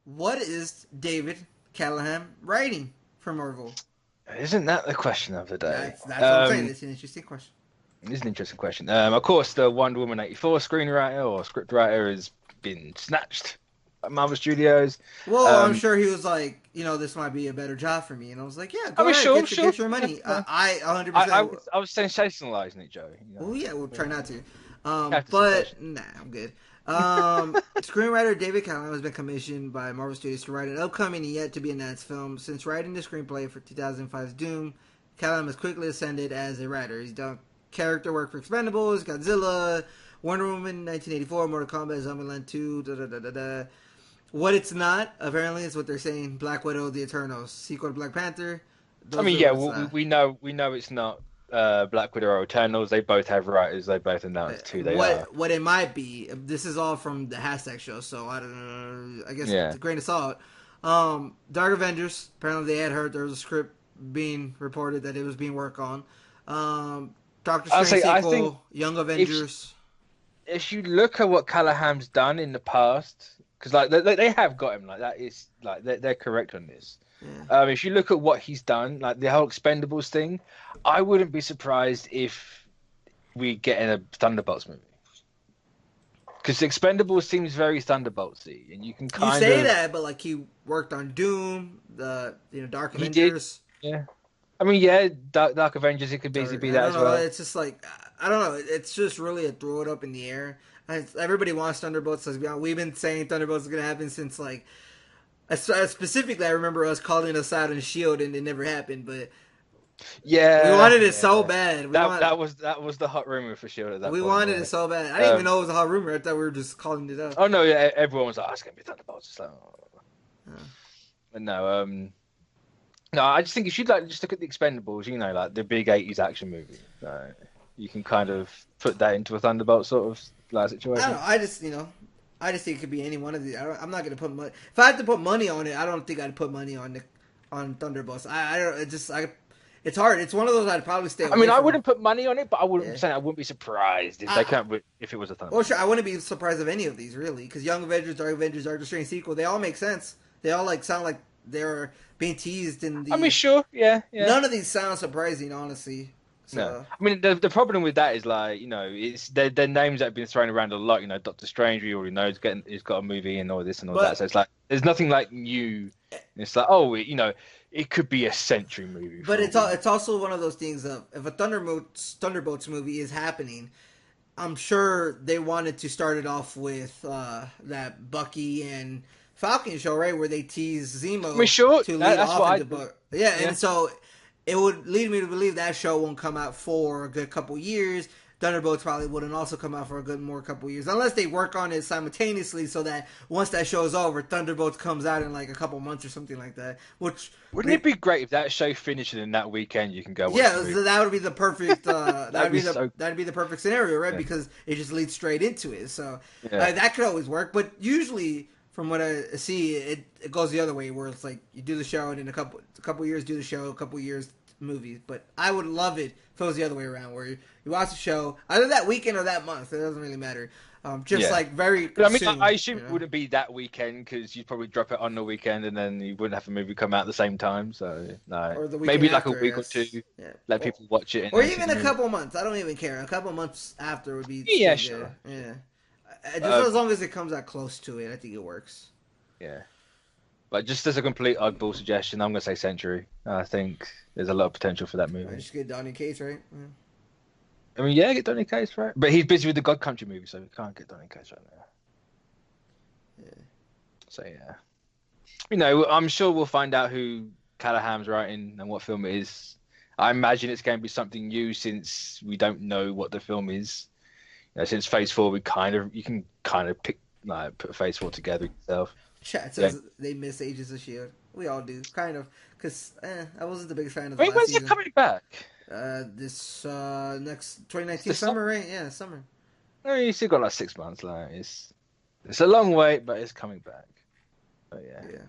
What is David Callahan writing for Marvel? Isn't that the question of the day? That's what I'm saying. It's an interesting question. It's an interesting question. Of course, the Wonder Woman 84 screenwriter or scriptwriter has been snatched by Marvel Studios. Well, I'm Um, sure he was like, this might be a better job for me, and I was like, yeah, I go mean, ahead, sure, get sure. your Yeah, money. yeah. I 100. I percent was I was sensationalizing it, Joe. Well, yeah, we'll try not to. Have to But sensation. nah, I'm good. Screenwriter David Callahan has been commissioned by Marvel Studios to write an upcoming and yet to be announced film. Since writing the screenplay for 2005's Doom, Callahan has quickly ascended as a writer. He's done character work for Expendables, Godzilla, Wonder Woman 1984, Mortal Kombat, Zombieland 2, da da da da da. What it's not, apparently, is what they're saying. Black Widow, The Eternals, sequel to Black Panther. I Those mean, are yeah, what's we know it's not Black Widow or Eternals. They both have writers. They both announced who they are. what it might be. This is all from the hashtag show, so I don't know. I guess it's Yeah, a grain of salt. Dark Avengers. Apparently, they had heard there was a script being reported that it was being worked on. Doctor I'll Strange say I think sequel, Young if Avengers. if you look at what Callahan's done in the past, because like they have got him like that is like they're correct on this. Yeah. If you look at what he's done, like the whole Expendables thing, I wouldn't be surprised if we get in a Thunderbolts movie. Because Expendables seems very Thunderboltsy, and you can You kind say of that, but like he worked on Doom, the Dark he did, Avengers. yeah. I mean, yeah, Dark Avengers, it could easily Dark. be I that don't as know. well. It's just like I don't know. It's just really a throw it up in the air. Everybody wants Thunderbolts. Let's be honest. We've been saying Thunderbolts is gonna happen since like specifically. I remember us calling us out on Shield, and it never happened. But we Yeah, wanted it so yeah. bad. That was the hot rumor for sure at that We point. wanted it Yeah. so bad. I didn't even Um. know it was a hot rumor. I thought we were just calling it up. Oh no, yeah. Everyone was like, oh, "It's gonna be Thunderbolts." It's like, oh. Uh, But no. No. I just think you should like just look at the Expendables. You know, like the big '80s action movie. You can kind of put that into a Thunderbolt sort of like I don't situation. know. I just think it could be any one of these. I'm not gonna put money. If I had to put money on it, I don't think I'd put money on Thunderbolts. I don't. It just I. It's hard. It's one of those I'd probably stay I mean, away I from. wouldn't put money on it, but I wouldn't Yeah. say I wouldn't be surprised if they I, can't if it was a well, Thunderbolt sure. movie. I wouldn't be surprised of any of these really, because Young Avengers, Doctor Strange sequel, they all make sense. They all like sound like they're being teased in I mean, the. sure, yeah, yeah. None of these sound surprising, honestly. No, So, I mean the problem with that is like it's their names that have been thrown around a lot. You know, Doctor Strange, we already know he's got a movie and all this and all that. but So it's like there's nothing like new. It's like it could be a century movie but for all we know. it's also one of those things of if a Thunderbolts movie is happening, I'm sure they wanted to start it off with that Bucky and Falcon show, right, where they tease I mean, Zemo sure, to lead that's off what I into do. Buck. Yeah, Yeah, and so it would lead me to believe that show won't come out for a good couple years. Thunderbolts probably wouldn't also come out for a good more couple years, unless they work on it simultaneously, so that once that show's over, Thunderbolts comes out in like a couple months or something like that. Which wouldn't it be great if that show finished and in that weekend you can go watch yeah, the movie? that would be the perfect. That'd be so. That'd be the perfect scenario, right? Yeah, Because it just leads straight into it. So yeah, that could always work. But usually, from what I see, it goes the other way, where it's like you do the show and in a couple years do the show, a couple years movies. But I would love it if it was the other way around, where you watch the show either that weekend or that month. It doesn't really matter. Just yeah. like very But I mean, I soon, assume it wouldn't be that weekend because you'd probably drop it on the weekend and then you wouldn't have a movie come out at the same time. So no, or the weekend maybe like a after, I week or two, guess. Yeah. let people watch it and Or then see even the a movie. couple months. I don't even care. A couple months after would be Yeah, still good. sure. Yeah. Just Uh, as long as it comes out close to it, I think it works. yeah, but just as a complete oddball suggestion, I'm gonna say Century. I think there's a lot of potential for that I movie. just get Donny Case, right? Yeah. I mean, yeah, get Donny Case right, but he's busy with the God Country movie, so we can't get Donny Case right now. Yeah. So yeah, I'm sure we'll find out who Callahan's writing and what film it is. I imagine it's going to be something new since we don't know what the film is. Since Phase 4, you can kind of pick like put Phase 4 together yourself. Chat Yeah. says they miss Agents of Shield. We all do, kind of, because I wasn't the biggest fan of the Wait, last when's it season. coming back? This next It's 2019 the summer, summer. right? Yeah, summer. Oh, you still got like 6 months. Like it's a long wait, but it's coming back. Oh yeah. Yeah.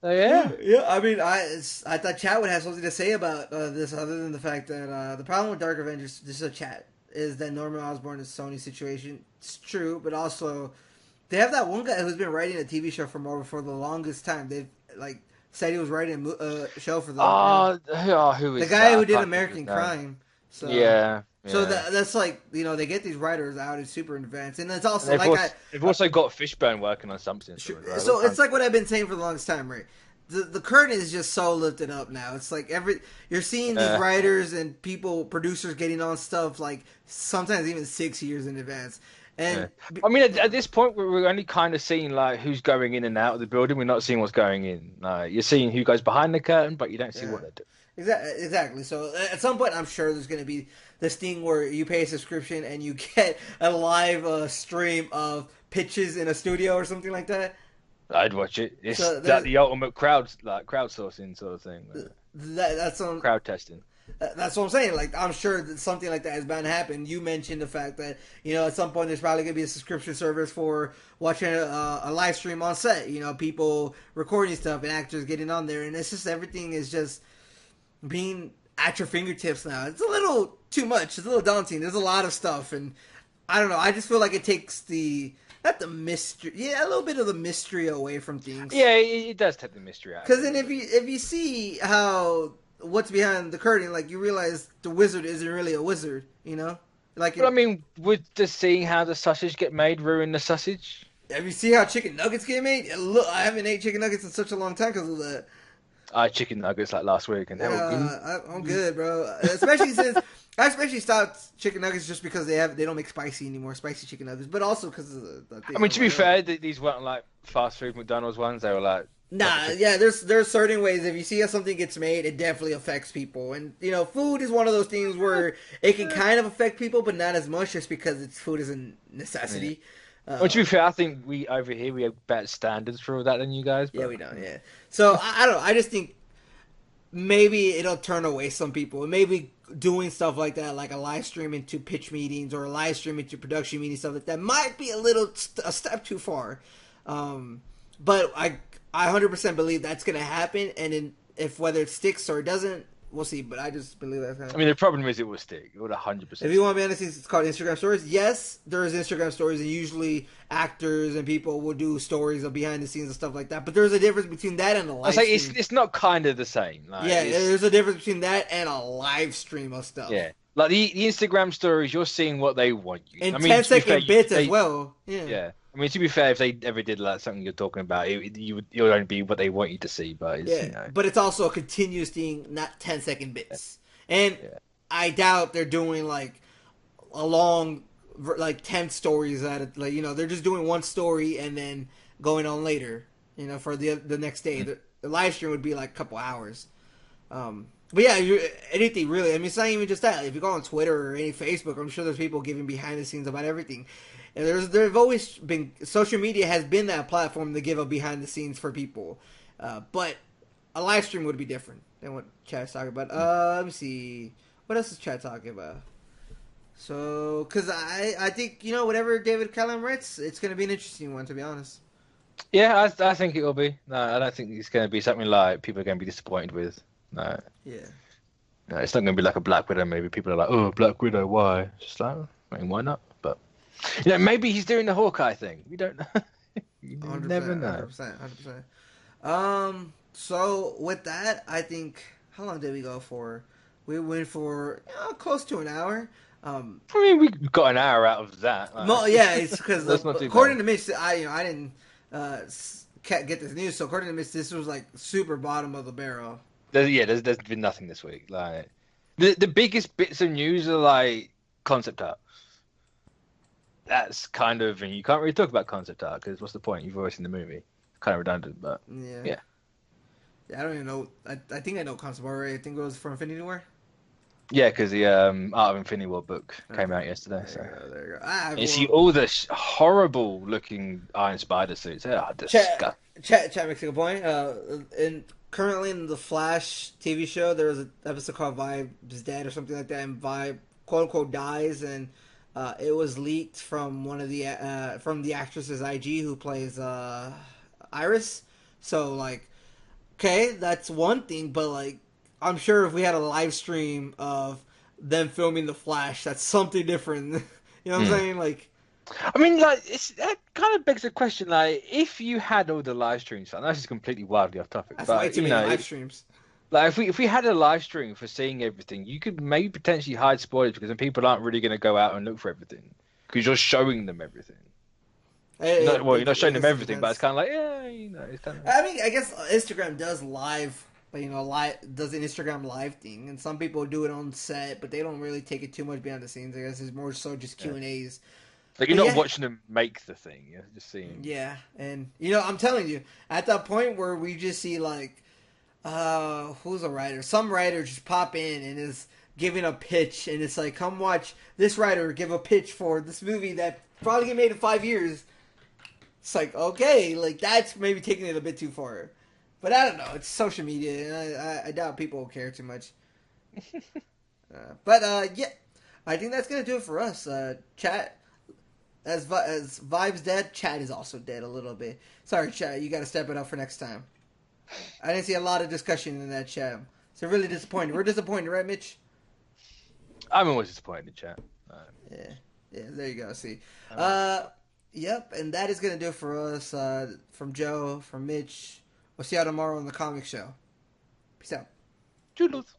Oh yeah. Yeah, I mean, I thought Chat would have something to say about this, other than the fact that the problem with Dark Avengers, this is a Chat, is that Norman Osborn is Sony's situation. It's true, but also They have that one guy who's been writing a TV show for Marvel for the longest time. They've like said he was writing a show for them. Yeah, Who the is guy that? who I did can't think of his American name. Crime. So, Yeah, so yeah. that's like they get these writers out in super advance, and it's And also like they've also got Fishburne working on something. sure, Right? so it's like what I've been saying for the longest time, right? The curtain is just so lifted up now. It's like you're seeing these Yeah. writers and people, producers getting on stuff like sometimes even 6 years in advance. Yeah. And I mean, at this point, we're only kind of seeing like who's going in and out of the building. We're not seeing what's going in. You're seeing who goes behind the curtain, but you don't see yeah, what they're doing. exactly. So at some point, I'm sure there's going to be this thing where you pay a subscription and you get a live stream of pitches in a studio or something like that. I'd watch it. It's So that the ultimate crowdsourcing sort of thing, that's on. crowd testing. That's what I'm saying. Like, I'm sure that something like that is bound to happen. You mentioned the fact that at some point there's probably gonna be a subscription service for watching a live stream on set. People recording stuff and actors getting on there, and it's just everything is just being at your fingertips now. It's a little too much. It's a little daunting. There's a lot of stuff, and I don't know. I just feel like it takes not the mystery, a little bit of the mystery away from things. Yeah, it does take the mystery out. Because then if you see how what's behind the curtain, like you realize the wizard isn't really a wizard, Like, But I mean, would just seeing how the sausage get made ruin the sausage? have you seen how chicken nuggets get made? Look, I haven't ate chicken nuggets in such a long time because of that. I had chicken nuggets like last week, and they were good. I'm good, bro. Especially since I stopped chicken nuggets just because they don't make spicy anymore, spicy chicken nuggets, but also because of the thing. I mean, to be fair, these weren't like fast food McDonald's ones. They were like nah, yeah. There's certain ways if you see how something gets made, it definitely affects people, and food is one of those things where it can kind of affect people, but not as much, just because food is a necessity. Well, to be fair, I think we over here we have better standards for all that than you guys. But... Yeah, we don't. Yeah, so I don't know. I just think maybe it'll turn away some people. And maybe doing stuff like that, like a live stream into pitch meetings or a live stream into production meetings, stuff like that, might be a step too far. But I 100% believe that's going to happen, and if whether it sticks or it doesn't, we'll see. But I just believe that's going to happen. I mean, the problem is it will stick. It would 100%. If you want to be honest, it's called Instagram stories. Yes, there is Instagram stories, and usually actors and people will do stories of behind the scenes and stuff like that. But there's a difference between that and a live stream. It's not kind of the same. Like, yeah, there's a difference between that and a live stream of stuff. Yeah. Like the Instagram stories, you're seeing what they want you. And I mean, 10-second bits as well. Yeah. Yeah. I mean, to be fair, if they ever did like something you're talking about, it would only be what they want you to see. But it's, but it's also a continuous thing, not 10-second bits. And I doubt they're doing like a long, like 10 stories at it. Like they're just doing one story and then going on later. For the next day. The live stream would be like a couple hours. But yeah, anything really. I mean, it's not even just that. If you go on Twitter or any Facebook, I'm sure there's people giving behind the scenes about everything. And there've always been, social media has been that platform to give a behind the scenes for people. But a live stream would be different than what Chad's talking about. Let me see. What else is Chad talking about? So, because I think, whatever David Callum writes, it's going to be an interesting one, to be honest. Yeah, I think it will be. No, I don't think it's going to be something like people are going to be disappointed with. No. Yeah. No, it's not going to be like a Black Widow movie. People are like, oh, Black Widow, why? It's just like, I mean, why not? But, maybe he's doing the Hawkeye thing. We don't know. You never know. 100%. So, with that, I think, how long did we go for? We went for close to an hour. I mean, we got an hour out of that. Well, yeah, it's because according bad. to Mitch, I didn't get this news. So according to Mitch, this was like super bottom of the barrel. There's been nothing this week. Like the biggest bits of news are like concept art. That's kind of, and you can't really talk about concept art because what's the point? You've already seen the movie. It's kind of redundant, but yeah. I don't even know. I think I know concept art. Right? I think it was for Infinity War. Yeah, because the Art of Infinity War book came out yesterday. There you go. You see all the horrible looking Iron Spider suits. They are disgusting. Chat makes a good point. Currently in the Flash TV show, there was an episode called Vibe is Dead or something like that, and Vibe quote unquote dies, and it was leaked from one of the from the actress's IG who plays Iris. So like, okay, that's one thing, but like, I'm sure if we had a live stream of them filming the Flash, that's something different. You know what I'm saying? Like, I mean, like, that kind of begs the question, like, if you had all the live streams, I know this is completely wildly off topic, That's way but too you many know, live streams. like if we had a live stream for seeing everything, you could maybe potentially hide spoilers because then people aren't really going to go out and look for everything because you're showing them everything. You're not I showing them guess it everything, but it's depends. kind of like, yeah, it's kind of. I mean, I guess Instagram does live, but live does an Instagram live thing, and some people do it on set, but they don't really take it too much behind the scenes. I guess it's more so just Yeah. Q&As. Like you're But not yeah, watching them make the thing, you're just seeing. yeah, and I'm telling you, at that point where we just see like, who's a writer? Some writer just pop in and is giving a pitch, and it's like, come watch this writer give a pitch for this movie that probably get made in 5 years. It's like, okay, like that's maybe taking it a bit too far. But I don't know. It's social media, and I doubt people will care too much. But yeah, I think that's gonna do it for us. Chat, as Vibe's dead, chat is also dead a little bit. Sorry, chat. You got to step it up for next time. I didn't see a lot of discussion in that chat. So really disappointed. We're disappointed, right, Mitch? I'm always disappointed in chat. Yeah, yeah. There you go. See, Um, uh, yep. And that is gonna do it for us. From Joe, from Mitch. We'll see y'all tomorrow on the comic show. Peace out. Toodles.